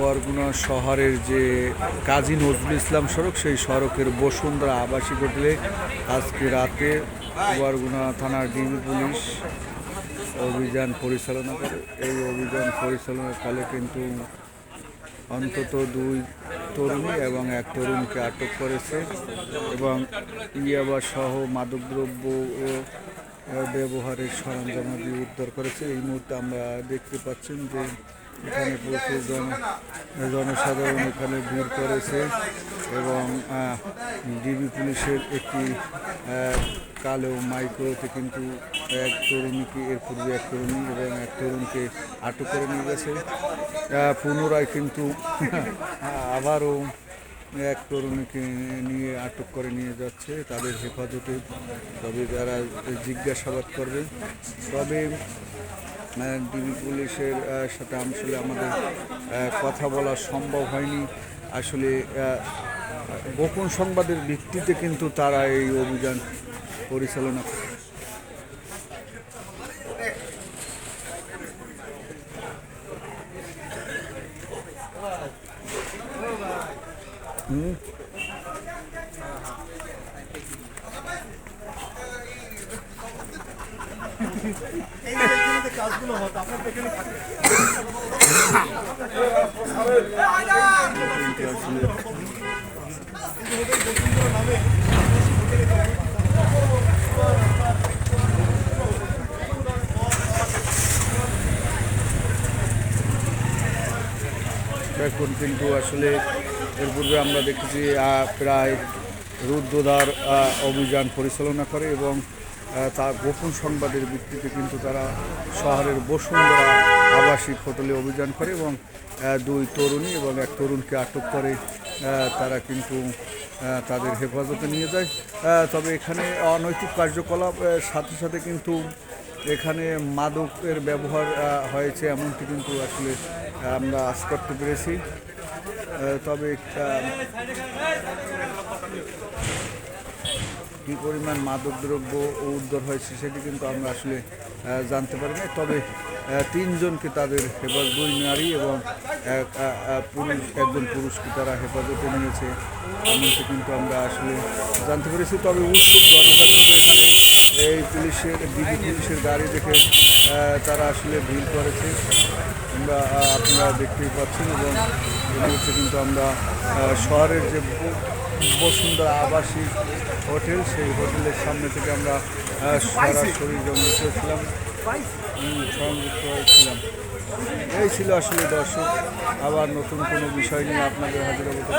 বরগুনা শহরের যে কাজী নজরুল ইসলাম সড়ক, সেই সড়কের বসুন্ধরা আবাসিক হোটেলে আজকে রাতে বরগুনা থানার ডিবি পুলিশ অভিযান পরিচালনা করে। এই অভিযান পরিচালনাকালে কিন্তু অন্তত 2 তরুণী এবং 1 তরুণীকে আটক করেছে এবং ইয়াবা সহ মাদকদ্রব্য ও ব্যবহারের সরঞ্জামাদি উদ্ধার করেছে। এই মুহূর্তে আমরা দেখতে পাচ্ছেন যে এখানে প্রচুর জনসাধারণ এখানে ভিড় করেছে এবং ডিবি পুলিশের একটি কালো মাইক্রোতে কিন্তু 1 তরুণীকে, এর পূর্বে 1 তরুণী এবং 1 তরুণীকে আটক করে নিয়ে গেছে। পুনরায় কিন্তু আবারও 1 তরুণীকে নিয়ে আটক করে নিয়ে যাচ্ছে তাদের হেফাজতে। তবে যারা জিজ্ঞাসাবাদ করবে, তবে ডিবি পুলিশের সাথে আসলে আমাদের কথা বলা সম্ভব হয়নি। আসলে গোপন সংবাদের ভিত্তিতে কিন্তু তারা এই অভিযান পরিচালনা করে। কাজগুলো হতো আপনার পেছনে থাকে। এখন কিন্তু আসলে এর পূর্বে আমরা দেখেছি প্রায় রুদ্ধদ্বার অভিযান পরিচালনা করে এবং তার গোপন সংবাদের ভিত্তিতে কিন্তু তারা শহরের বসুন্ধরা আবাসিক হোটেলে অভিযান করে এবং 2 তরুণী এবং 1 তরুণকে আটক করে তারা কিন্তু তাদের হেফাজতে নিয়ে যায়। তবে এখানে অনৈতিক কার্যকলাপ সাথে সাথে কিন্তু এখানে মাদকের ব্যবহার হয়েছে এমনটি কিন্তু আসলে আমরা আশ করতে পেরেছি। তবে কী পরিমাণ মাদকদ্রব্য উদ্ধার হয়েছে সেটি কিন্তু আমরা আসলে জানতে পারি না। তবে 3 জনকে তাদের হেফাজত, 2 নারী এবং একজন পুরুষকে তারা হেফাজতে নিয়েছে এমনটি কিন্তু আমরা আসলে জানতে পেরেছি। তবে উৎসুক জনতা কিন্তু এখানে এই ডিবি পুলিশের গাড়ি দেখে তারা আসলে ভিড় করেছে আমরা আপনারা দেখতেই পাচ্ছেন। এবং এই হচ্ছে কিন্তু আমরা শহরের যে বসুন্ধরা আবাসিক হোটেল, সেই হোটেলের সামনে থেকে আমরা সরাসরি সংযুক্ত হয়েছিলাম। এই ছিল আসলে দর্শক, আবার নতুন কোনো বিষয় নিয়ে আপনাদের হাজির হতে